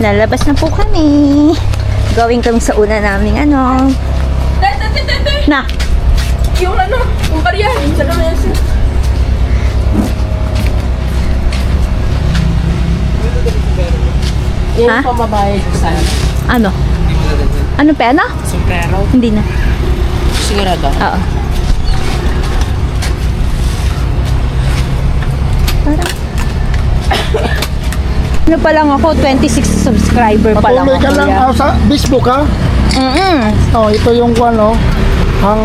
Lalabas na po kami. Going kami sa una naming ano. Na! Yung ano, yung barya, yung sa lamesa. Yung Ha? pamabayad sa Ano? Ano pena? sombrero. Hindi na. Sigurado. Oo. Parang... ano pa lang ako? 26 subscriber pa lang Patuloy ako. ka lang kuya. sa Facebook ha. Oh, ito yung ano, ang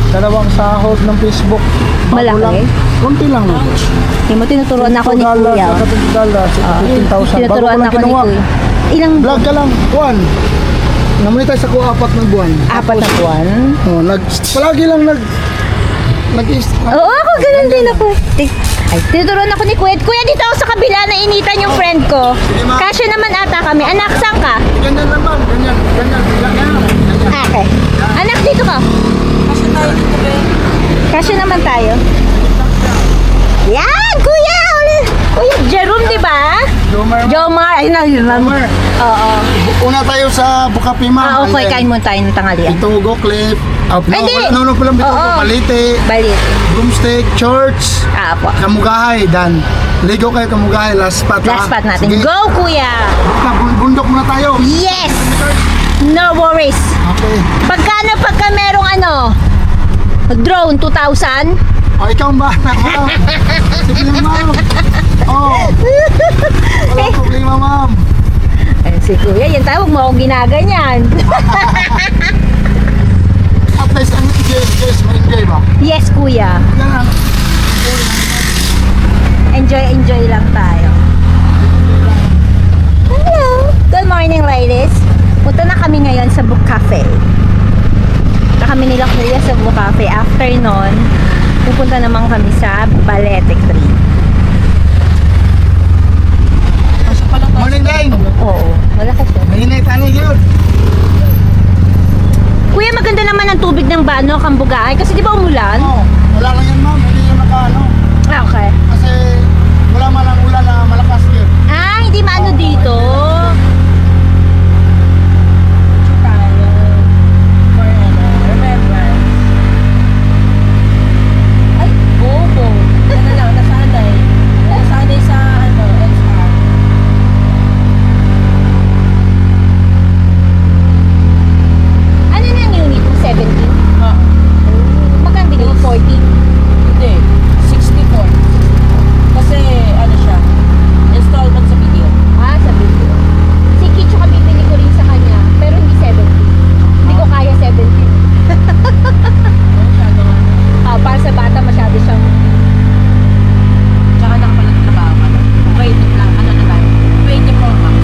dalawang sahod ng Facebook. Bago Malaki? lang. Konti lang. Hindi mo tinuturuan ako ni $2, Kuya. saka $20, Oo. 15,000. Bago ko Tinuturuan lang ako ni ginawa. Kuya. Ilang Vlog ka lang, buwan. Namonetize ako 4 na buwan. apat na buwan? Oh, palagi lang Oo, ako ganun din ako. Ay, tinuturuan ako ni Kuya. Kuya, dito ako sa kabila na initan yung friend ko. Sige, ma. Kasya naman ata kami. Anak, saan ka? Ganyan naman, ganyan. Bilang yan. Ah, okay. Anak, dito ka. Kasi tayo dito ba? Kasya naman tayo. Yan, Kuya! Kuya Jerome, di ba? Jomar. Ayun na, yun na. Jomar. Oo. Una tayo sa Bukapima. Ah, okay. Kain muna tayo ng tanghalian. Ito, Go Cliff. Hindi. No, palang bito. Oo. Balite. Balit. Broomstick, Church. Ah, po. Kamugahay, Dan. Ligo kayo Kamugahay, last spot ha? Last spot natin. Sige. Go, Kuya! Bundok muna tayo. Yes! No worries. Okay. Pagka merong ano, drone 2,000. O, ikaw ang bahala, ma'am. Sige lang, ma'am. Oh. Walang problema, ma'am. Ay, si Kuya, yan tayo, huwag mo akong ginaganyan. At least, ang ma-enjoy ba? Yes, Kuya. Yan lang. Enjoy lang tayo. Hello. Good morning, ladies. Punta na kami ngayon sa Book Cafe. Punta kami nila Kuya sa Book Cafe. After nun, pupunta naman kami sa Balete Tree. Kasi pala tayo. Morning, gang. Oo, wala ka siya. Mahinay tayo yun. Kuya, maganda naman ang tubig ng Bano, Kambugaay. Kasi di ba umulan? Oh, wala lang yan, ma'am. Hindi yung naka-ano. Ah, okay. Kasi wala man ang ulan na malakas yun. Ah, hindi maano dito. Tayo. For ano, remembrance. Ay, bobo. Ano lang, nasanay. Nasanay sa ano, SR. Ano na ang unit mo? 17? Ah, Magkano binili? 40? hindi. 64. Kasi ano siya, installment sa video. Ah, sa video. Si Kicho ka bibili ko rin sa kanya, pero hindi 70. Hindi ko kaya 70. Masyado. Para sa bata masyado siyang... Tsaka nakapalatrabaho ka na. Wait lang, ano na tayo? 24 max.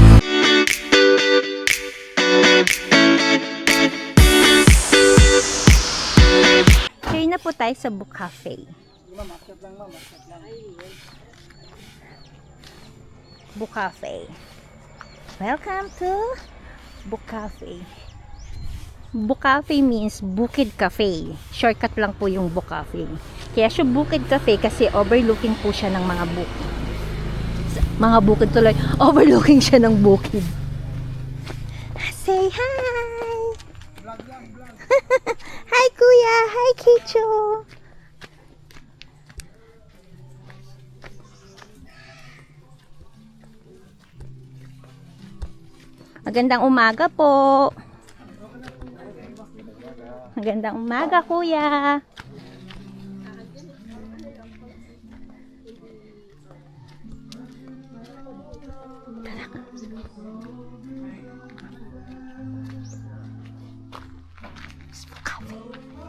Here na po tayo sa Book Cafe. Book Cafe. Welcome to Book Cafe. Book Cafe means Bukid Cafe. Shortcut lang po yung Book Cafe. Kaya siya Bukid Cafe kasi overlooking po siya ng mga bukid. Mga bukid tuloy. Overlooking siya ng bukid. Say hi! Hi Kuya! Hi Kicho! Magandang umaga po. Magandang umaga, Kuya.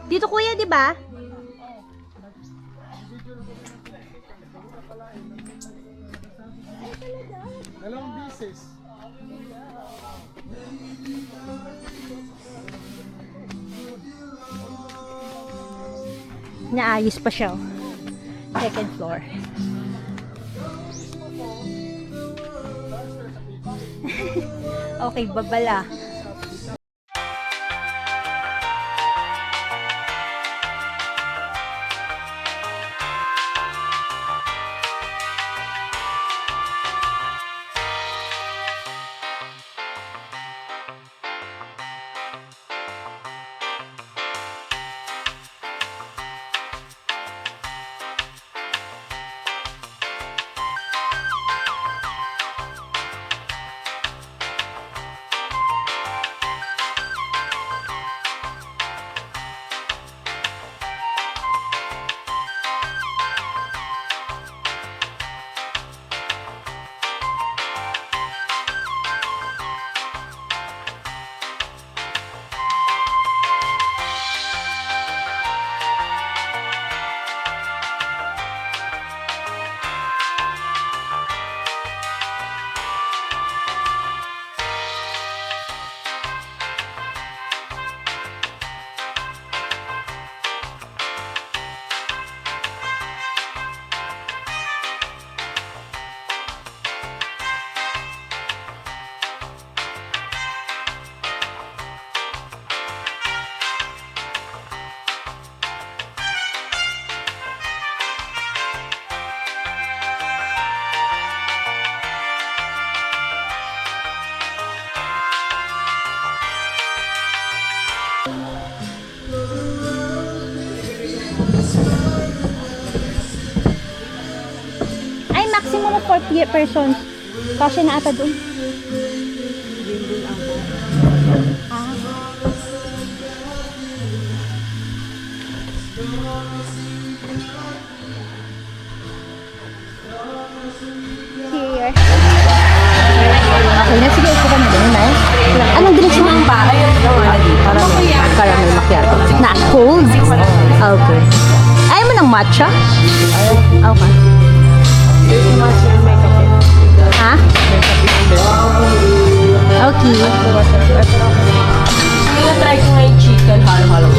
Dito, Kuya, di ba? Dalawang pieces. Naayos pa siya. Second floor. Okay, babala. persons. Kasi na ata doon. Ah. Here. Okay na, sige, upo ka na doon, Nay. Anong drinks mo? Caramel macchiato. Na cold? Okay. Ayaw mo ng matcha? Okay. Ha? Okay. Try ko nga yung chicken halong-halong.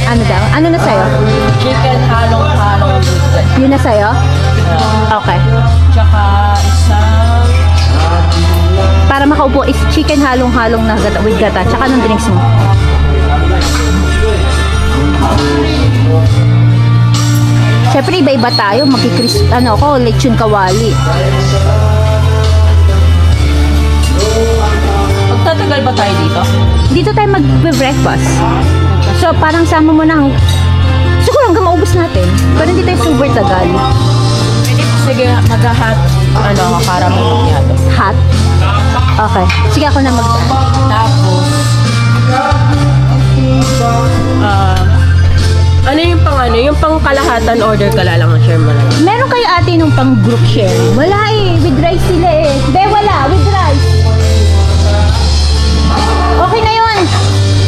Ano daw? Ano na sa'yo? Chicken halong-halong. Yun na sa'yo? Okay. Tsaka isang... Para makaupo is chicken halong-halong na gata, with gata. Tsaka ng drinks mo. Siyempre iba-iba tayo. Magkikris, ano ko, lechon kawali. Magtatagal ba tayo dito? Dito tayo mag-breakfast. So, parang sama mo na siguro hanggang maubos natin. Pero hindi tayo super tagal. Sige, mag-hot, caramel macchiato. Hot? Okay. Sige ako na Tapos, yung pang kalahatan order ka lang ang share mo lang. Meron kayo ate nung pang group share? Wala eh. With rice sila eh. Be, wala. With rice. Okay na yun.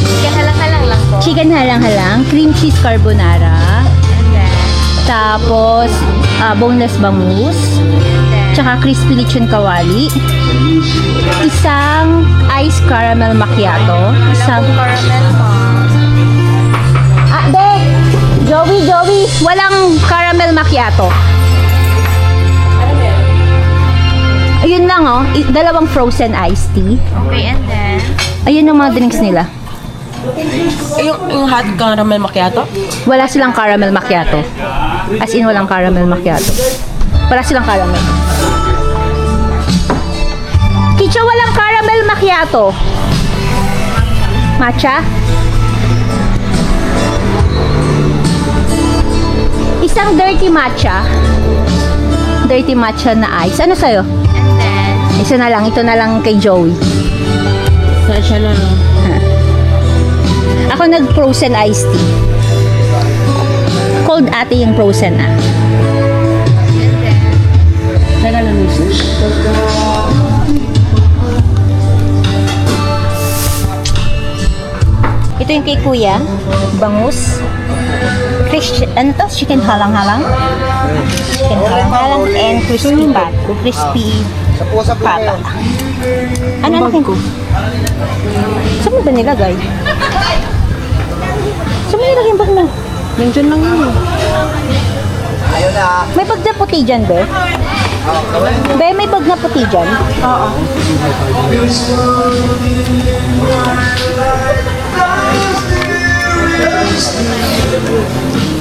Chicken halang-halang lang po. Chicken halang-halang. Cream cheese carbonara. And then, Tapos, boneless bangus. Tsaka crispy lechon kawali. Isang ice caramel macchiato. Isang... caramel po. Be! Joey! Walang caramel macchiato. Ayun lang oh. Dalawang frozen iced tea. Okay, and then, Ayun ang mga drinks nila. Yung hot caramel macchiato? Wala silang caramel macchiato. As in, walang caramel macchiato. Wala silang caramel. Kicho, walang caramel macchiato. Matcha? Isang dirty matcha. Dirty matcha na ice. Ano sa'yo? and then, Isa na lang. Ito na lang kay Joey. Siya na. Ako nag-frozen iced tea. Cold ate yung frozen ah. and then, Teka lang, miss. Ito yung kay Kuya. Bangus. Ano to? Chicken halang-halang? Chicken halang-halang and crispy pat. Crispy pata. Ano ko? Saan mo ba nilagay? Saan mo nilagay yung bag mo? Nandiyan lang yun. May bag na puti dyan, be? Be, may bag na puti dyan? Oo.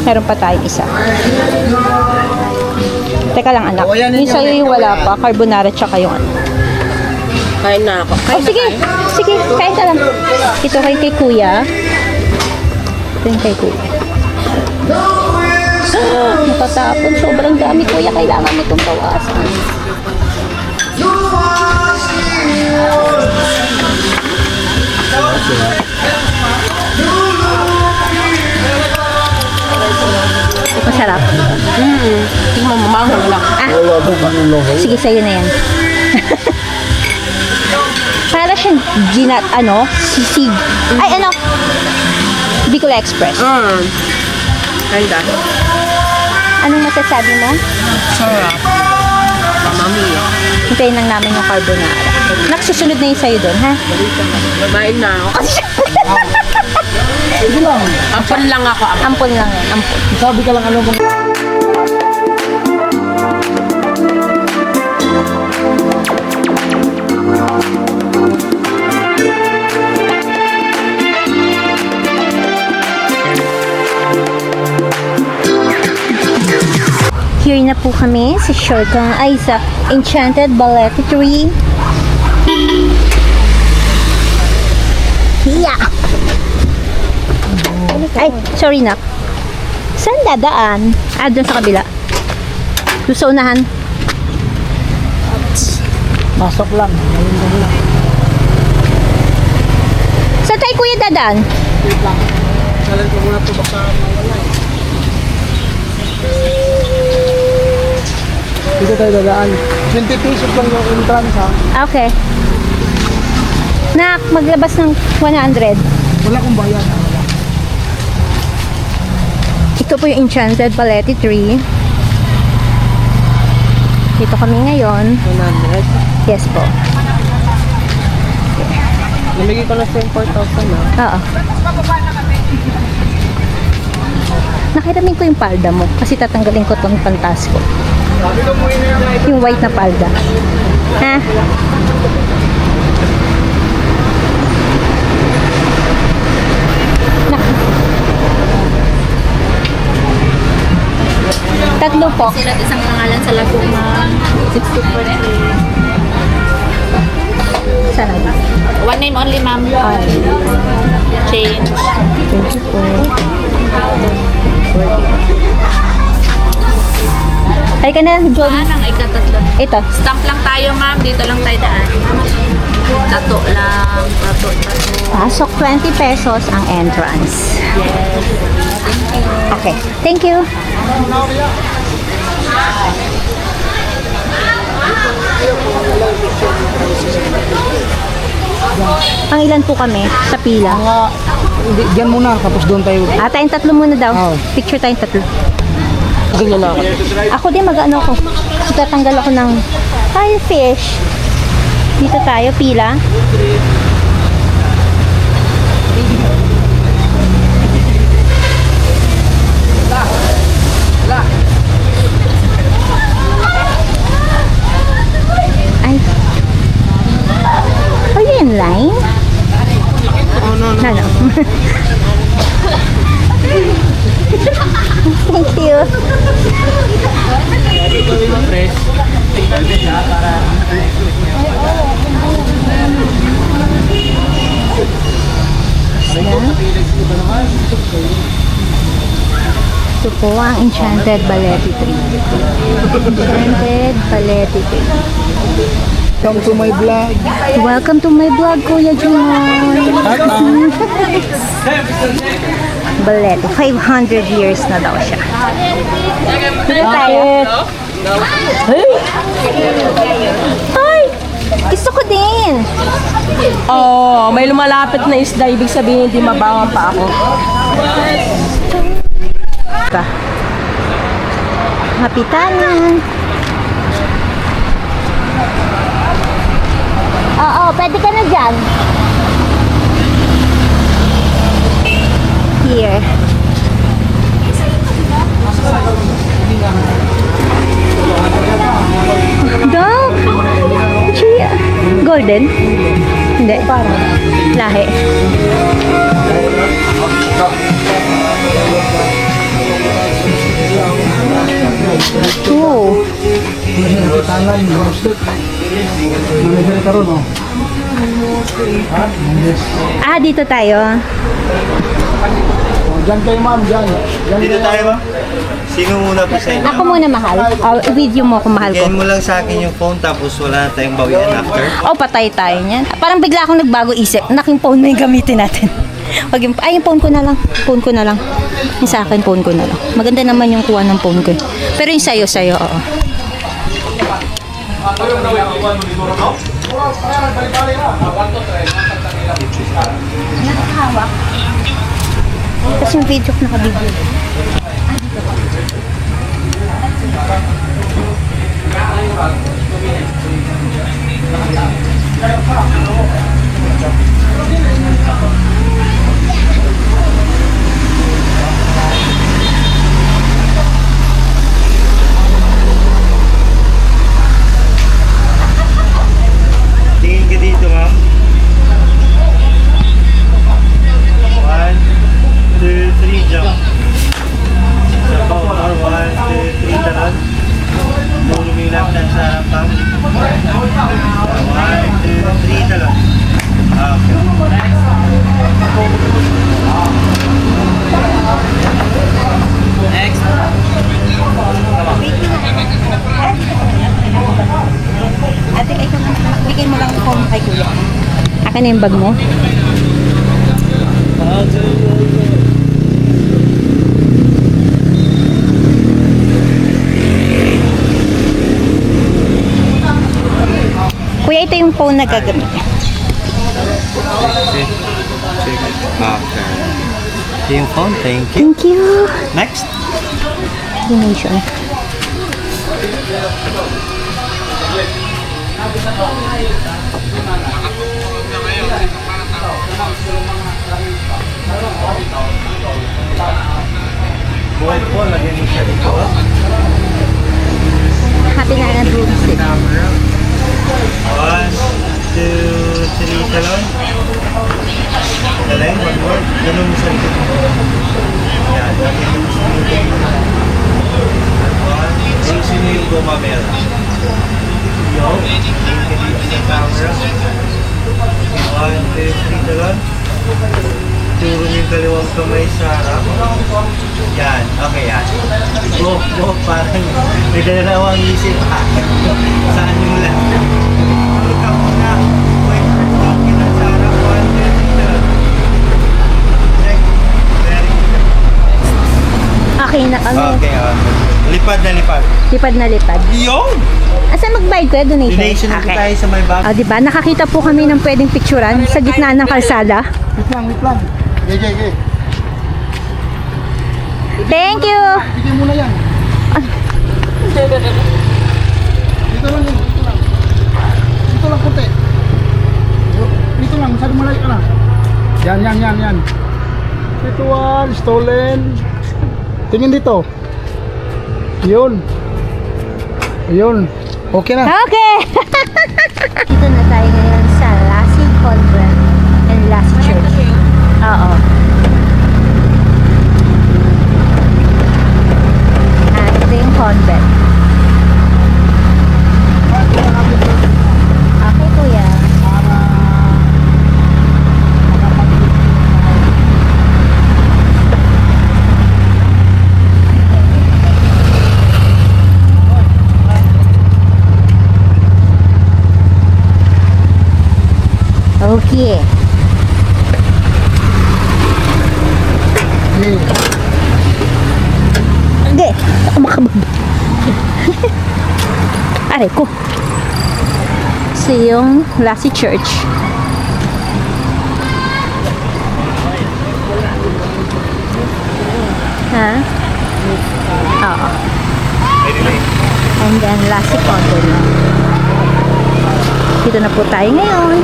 Meron pa tayong isa. Teka lang anak. Yung sa'yo yung wala pa. Carbonara tsaka yung ano. Kain na ako. Oh, sige. Sige, kain ka lang. Ito kay Kuya. Ito yung kay Kuya. Natatapon. Sobrang dami, Kuya. Kailangan mo itong bawasan. Masarap. Tingnan mo, maanghang lang. Sige, sa'yo na yan. Para siyang sisig. Ay, Bicol Express. Ganda. Anong masasabi mo? Sarap. Mami. Hintayin lang namin yung carbonara. Nakasusunod na yung sa'yo doon, ha? Babain na ako. Sige lang. Ampon lang ako. Ampon lang yan, ampon. Sabi ka lang ano bang... Here na po kami sa Siargao, ay sa Enchanted Balletry. Yeah! Ay, sorry na. Saan dadaan? Doon sa kabila. Doon sa unahan. Pasok lang. Ngayon ko lang. Saan tayo kuya dadaan? Wait lang. Salan ko muna ito baka mawala eh. Dito tayo dadaan. 20 pesos lang yung entrance ha. Okay. Nak, maglabas ng 100. Wala kong bayad. Ito po yung Enchanted Balete Tree. Dito kami ngayon. 100. Yes po. Namigay ko na sa 4,000 na. Oo. Nakiramin ko yung palda mo kasi tatanggalin ko tong pantas ko. Yung white na palda. Ha? Tatlo po. Sila isang pangalan sa Laguna. 60%. Sana ba? One name only, ma'am. Change. Thank you po. Ay ka na, John. Anong ikatatlo? Ito. Stamp lang tayo, ma'am. Dito lang tayo daan. Tato lang. Tato. Pasok 20 pesos ang entrance. Okay. Thank you. Ang ilan po kami sa pila? Mga, hindi, dyan muna, tapos doon tayo. Tayong tatlo muna daw. Oo. Picture tayong tatlo. Ganyan na ako. Ako din mag-ano ko. So, tatanggal ako ng fish. Dito tayo, pila. Ay. Are you in line? Oh, no, no. No, no. Thank you. Ito po ang Enchanted Balete Tree. Enchanted Balete Tree. Come to my vlog. Welcome to my vlog, Kuya Jimoy. Balete, 500 years na daw siya. Dito tayo. Ay! Gusto ko din. Oh, may lumalapit na isda. Ibig sabihin, hindi mabangan pa ako. Kapitanan. Oo, pwede ka na dyan. Here. Dog! Chia. Golden? Hindi. Lahi. Oo. Tangan, roasted. Manager ka ron, oh. Ha? Yes. Dito tayo. Oh, dyan kayo, ma'am, dyan. Dyan Dito kayo. tayo ba? Sino muna po sa inyo? Ako muna, mahal. Video mo ako, mahal ko. Bigyan mo lang sa akin yung phone tapos wala na tayong bawian after. Patay tayo niyan. Parang bigla akong nagbago isip. Naking phone mo yung gamitin natin. Yung phone ko na lang. Phone ko na lang. Yung sa akin, phone ko na lang. Maganda naman yung kuha ng phone ko. Pero yung sa'yo, oo. Nakakahawak. Tapos yung video ko nakabidyo. Tingin ka dito, ma'am. 1, 2, 3, jump. Sa bawah. na yung bag mo? Kuya, ito yung phone na gagamit. Okay. Ito yung phone, thank you. Thank you. Next. Donation. Buhay po, lagyan mo siya dito. Happy na anniversary. 1, 2, 3, talon. Galing, one more. Ganun mo sa likod mo. Yan, lagyan mo sa likod mo. 1, ayusin mo yung gumamela. Yo, tingin ka dito sa camera. 1, 2, 3, talon. Turo yung kaliwang kamay sa harap. Yan, okay yan. Go, parang may dalawang isip ha. Saan yung lang? Turo ka muna. Wait, tingin ka na sa harap. 1, 2, 3, talon. Check. Very good. Okay na kami. Okay, lipad na lipad. Lipad na lipad. Yun! Asan magbayad ko? Donation? Donation na po Okay. tayo sa may bag. Diba? Nakakita po kami ng pwedeng picturean sa gitna ng kalsada. Wait lang. Okay. Thank you! Bigyan mo na yan. Dito lang yun. Dito lang konti. Dito lang, masyado malayo ka na. Yan. Ritual, stolen. Tingin dito. Yun. Ayun. Okay na. Okay! Dito na tayo ngayon sa Lassie Convent and Lassie Church. Oo. Ito yung convent. Okay, kuya. Okay. Okay. Okay. Ako makababa. Aray ko. So yung Lassie Church. Ha? Oo. And then Lassie Convent. Dito na po tayo ngayon.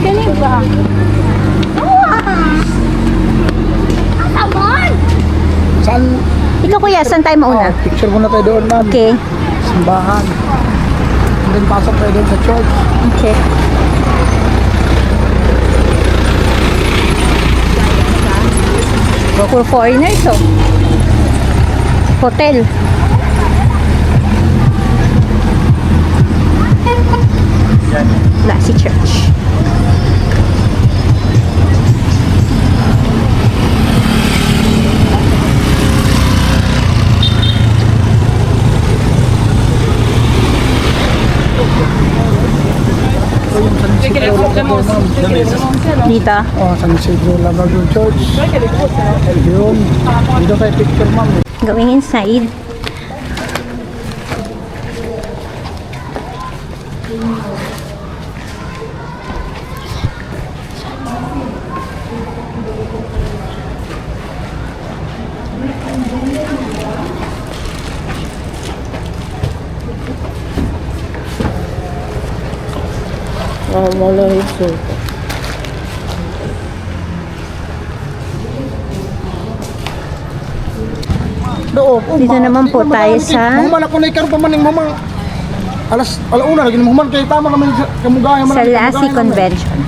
Galing ba? Saan? Ikaw kuya, saan tayo mauna? Picture muna tayo doon, ma'am. Okay. Simbahan. And then pasok tayo doon sa church. Okay. For foreigners, oh. Hotel. Lassie Church. Ito yung San Isidro Labrador, ma'am. Dito. Oh, San Isidro Labrador Church. Yun. Dito tayo picture, ma'am. Going inside. Wala ito. Dito naman po tayo sa Mahuman ako na ikaroon pa man yung mamang alauna lagi na mahuman kay tama kami sa kamugayan sa Lassie Convention.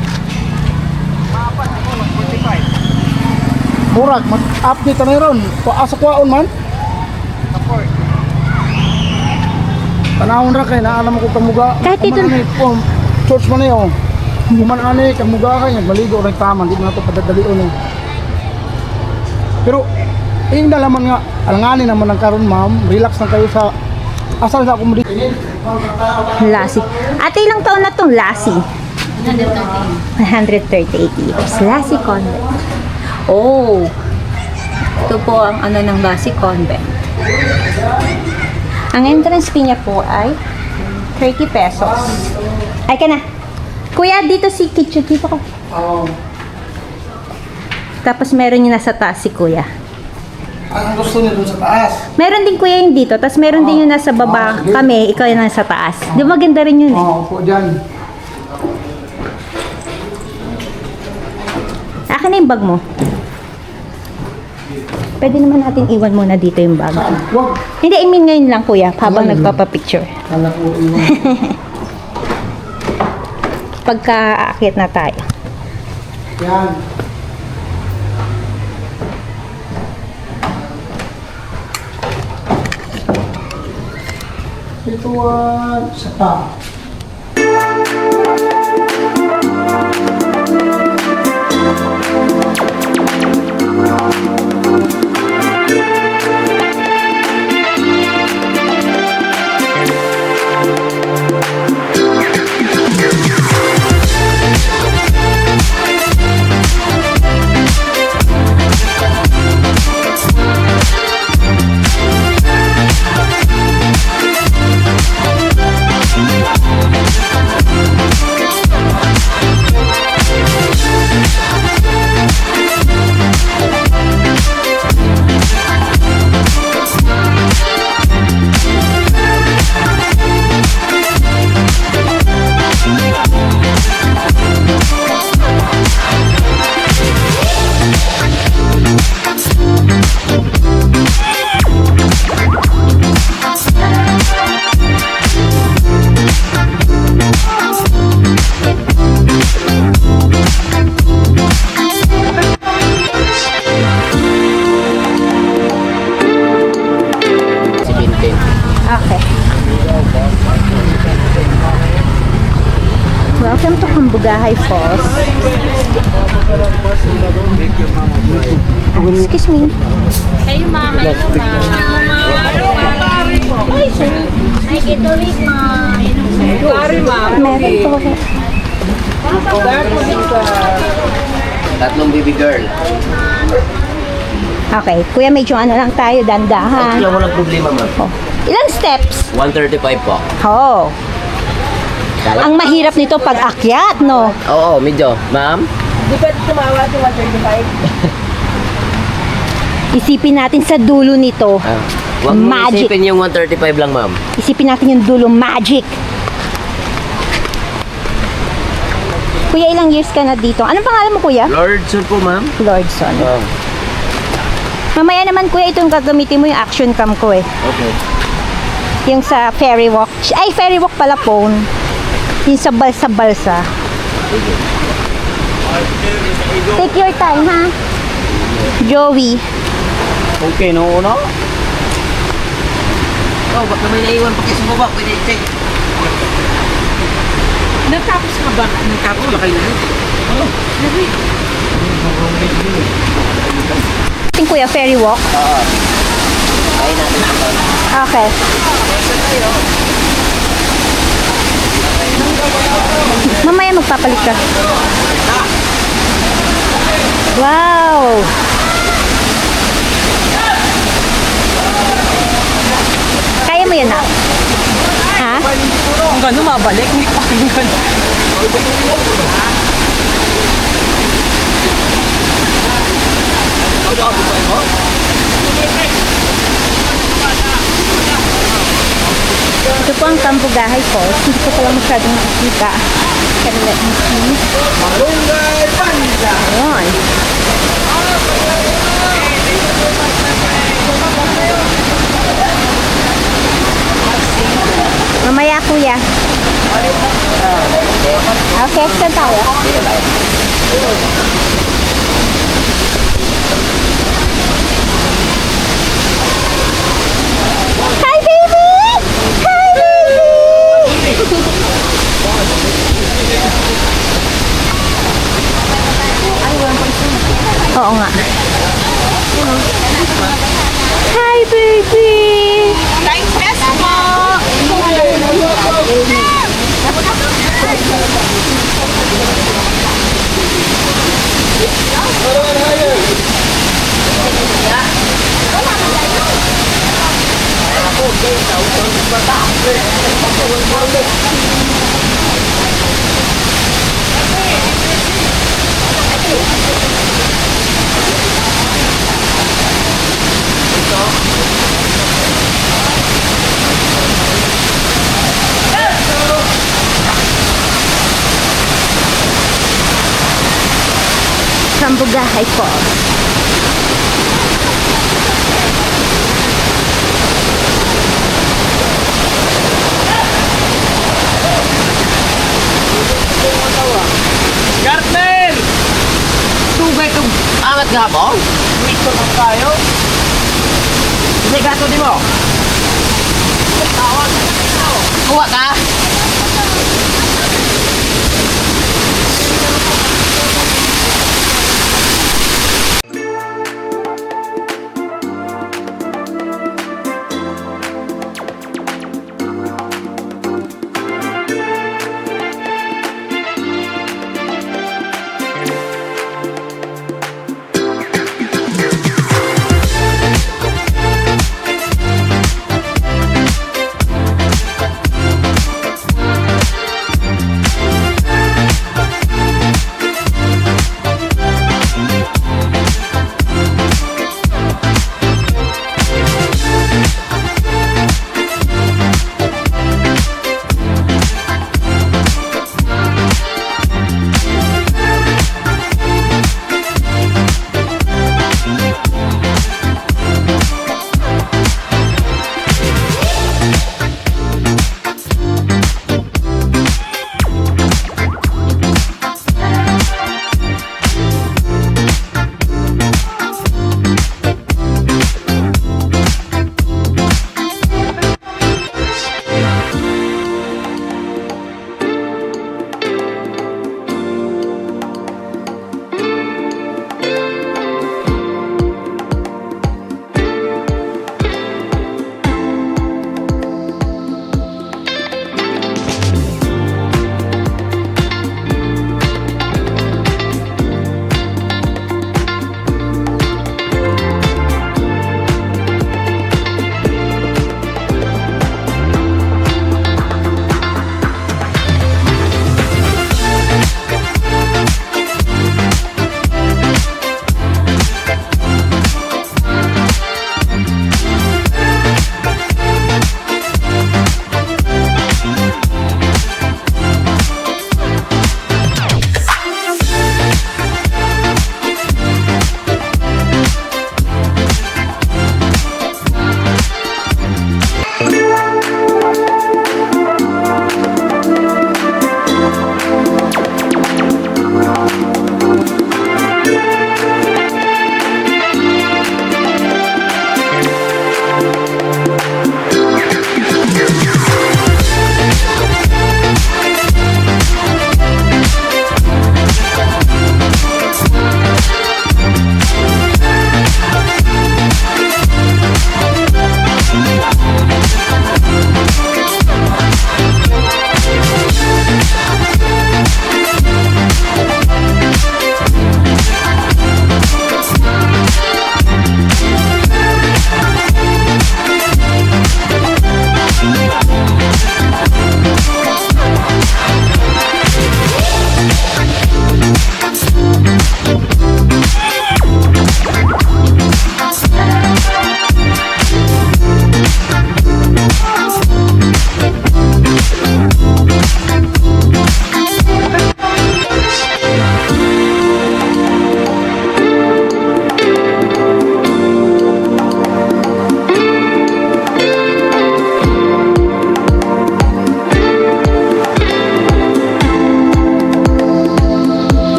Murag mag-update na ron. Asa kwaon man? Panahon ra kay naalam ko kamuga. Kahit dito- Church man niyo. Kuman ani kamuga kay maligo ra tama, di na to padadalion eh. Pero yung nalaman nga, alanganin naman ng karon ma'am, relax lang kayo sa asal sa accommodation. Lassie. Ate, ilang taon na tong Lassie? 138 years. Lassie Convent. Oh. Ito po ang ano ng Lassie Convent. Ang entrance fee niya po ay 30 pesos. Ay ka na. Kuya, dito si kitchen. Dito ka. Tapos meron yung nasa taas si kuya. Ang gusto niyo dun sa taas? Meron din kuya yung dito. Tapos meron din yung nasa baba. Kami, ikaw yung nasa taas. Di ba maganda rin yun eh? Oo, po dyan. Akin na yung bag mo. Pwede naman natin iwan muna dito yung bag. Wag. Hindi, I mean ngayon lang kuya, habang nagpapapicture. Kala ko iwan. Pagka-aakyat na tayo. Yan. Ito sa pa. Okay. Welcome to Hambugahay Falls. Excuse me. Kayo ma'am, hello ma'am. Ay, sir. Ay, ito rin ma'am. Meron po. Tatlong baby girl. Okay, kuya, medyo ano lang tayo, dandahan. Wala mo lang problema, ma'am. Oh. Ilang steps? 135 po. Oh. Ang mahirap nito pag akyat, no? Oo, medyo. Ma'am? Di ba tumawa sa 135? Isipin natin sa dulo nito. Huwag mo Magic. isipin yung 135 lang, ma'am. Isipin natin yung dulo, magic. Kuya, ilang years ka na dito? Anong pangalan mo, kuya? Lordson po, ma'am. Lordson. Oh, Mamaya naman, kuya, itong gagamitin mo yung action cam ko eh. okay. Yung sa ferry walk. Ay, ferry walk pala, phone. Yung sa balsa-balsa. Take your time, ha? Joey. Okay, no uno? Oh, baka may naiwan pa sa baba. Pwede check. Natapos ka ba? Natapos ba kayo? Yung kuya, ferry walk. Ay natin ito. Okay. Mamaya magpapalit ka. Wow! Kaya mo yan, ha? Ha? Kung gano'n mabalik, hindi pa kung gano'n. Ito po ang Hambugahay Falls. Hindi ko pala masyadong nakikita. Pero let me see. Ayun. Mamaya, kuya. Okay, saan tayo? Hi, baby! Hi, baby! Sambugahay Falls. Gartner! Tugay kong amat nga po? Ito na tayo. Hindi gato di mo. Kuha ka.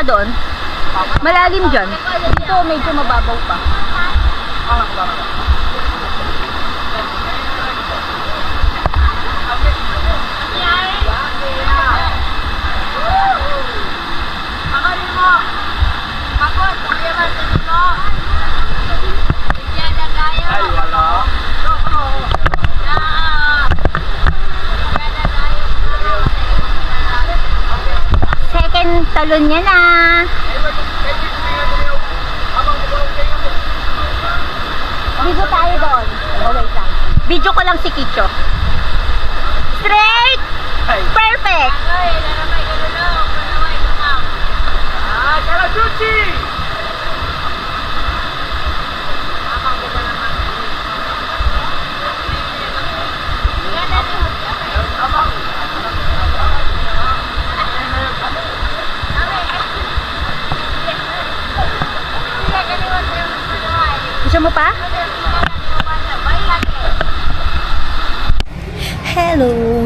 ka doon? Malalim dyan. Dito medyo mababaw pa. Second talon niya na. Video tayo doon. Oh, wait lang. Video ko lang si Kicho. Straight! Perfect! Gusto mo pa? Hello!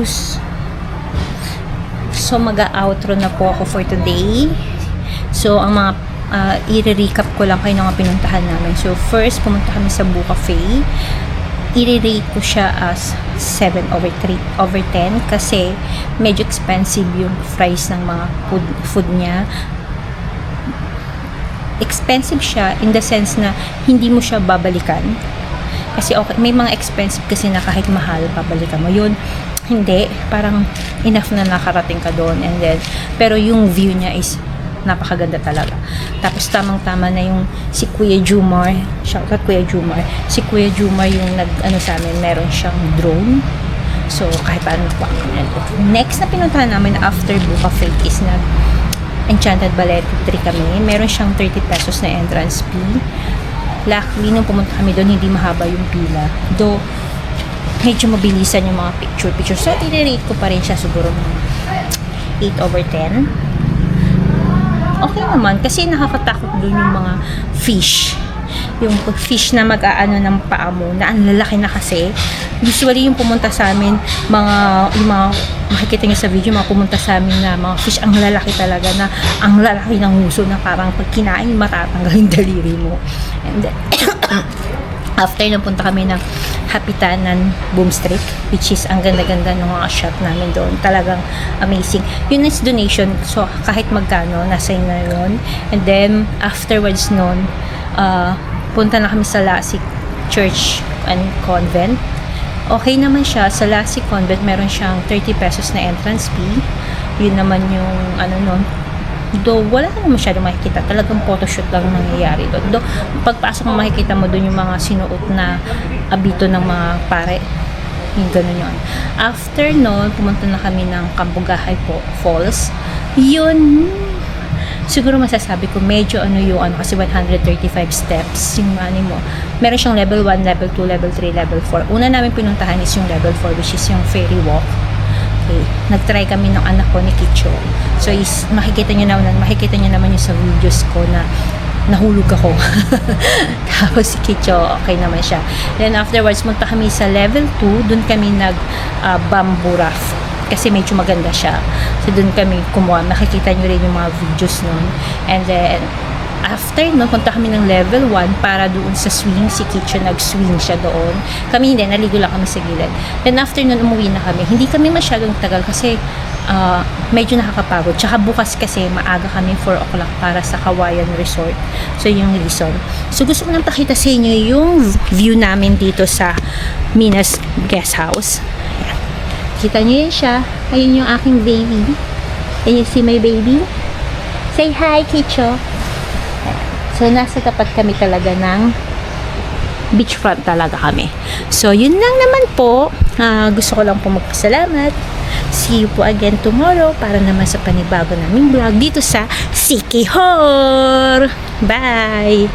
So, mag-outro na po ako for today. So, ang mga i-recap ko lang kayo ng mga pinuntahan namin. So, first, pumunta kami sa Boo Cafe. I-rate ko siya as 7/10 kasi medyo expensive yung price ng mga food niya. Expensive siya in the sense na hindi mo siya babalikan. Kasi okay, may mga expensive kasi na kahit mahal, babalikan mo. Yun, hindi. Parang enough na nakarating ka doon. And then, pero yung view niya is napakaganda talaga. Tapos tamang-tama na yung si Kuya Jumar. Shoutout Kuya Jumar. Si Kuya Jumar yung nag-ano sa amin, meron siyang drone. So, kahit paano nakuha kami. Next na pinuntahan namin after Boo Cafe is na Enchanted Ballet Tree kami. Meron siyang 30 pesos na entrance fee. Luckily, nung pumunta kami doon, hindi mahaba yung pila. Though, medyo mabilisan yung mga picture. So, i-rate ko pa rin siya siguro mga 8/10. Okay naman, kasi nakakatakot doon yung mga fish. Yung fish na mag-aano ng paa mo, na ang lalaki na kasi. Usually, yung pumunta sa amin, yung mga makikita nyo sa video, mga pumunta sa amin na mga fish, ang lalaki talaga na, ang lalaki ng huso na parang pag kinain, matatanggal yung daliri mo. And then, after nung punta kami ng Hapitanan Boom Street, which is ang ganda-ganda ng mga shop namin doon. Talagang amazing. Yun is donation. So, kahit magkano, nasa na yun. And then, afterwards nun, punta na kami sa Lasik Church and Convent. Okay naman siya. Sa Lasik Convent, meron siyang 30 pesos na entrance fee. Yun naman yung, nun, do wala ka naman masyadong makikita, talagang photoshoot lang nangyayari doon. Do pagpasok mo makikita mo doon yung mga sinuot na abito ng mga pare, yung gano'n yun. After noon, pumunta na kami ng Cambugahay Falls. Yun, siguro masasabi ko medyo kasi 135 steps yung mo. Meron siyang level 1, level 2, level 3, level 4. Una namin pinuntahan is yung level 4, which is yung ferry walk. Okay. Nag-try kami ng anak ko ni Kicho. So, makikita niyo naman yung sa videos ko na nahulog ako. Tapos si Kicho, okay naman siya. Then afterwards, munta kami sa level 2. Doon kami bamboo raft. Kasi medyo maganda siya. So, doon kami kumuha. Nakikita niyo rin yung mga videos nun. And then, after nun, punta kami ng level 1 para doon sa swing. Si Kicho nag-swing siya doon. Kami hindi, naligo lang kami sa gilid. Then after nun, umuwi na kami. Hindi kami masyadong tagal kasi medyo nakakapagod. Tsaka bukas kasi maaga kami 4 o'clock para sa Kawayan Resort. So, yung reason. So, gusto ko nang pakita sa inyo yung view namin dito sa Minas Guest House. Ayan. Kita nyo yun siya. Ayun yung aking baby. Can you see my baby? Say hi, Kicho. So, nasa tapat kami talaga ng beachfront talaga kami. So, yun lang naman po. Gusto ko lang po magpasalamat. See you po again tomorrow para naman sa panibago naming vlog dito sa Sikihor. Bye!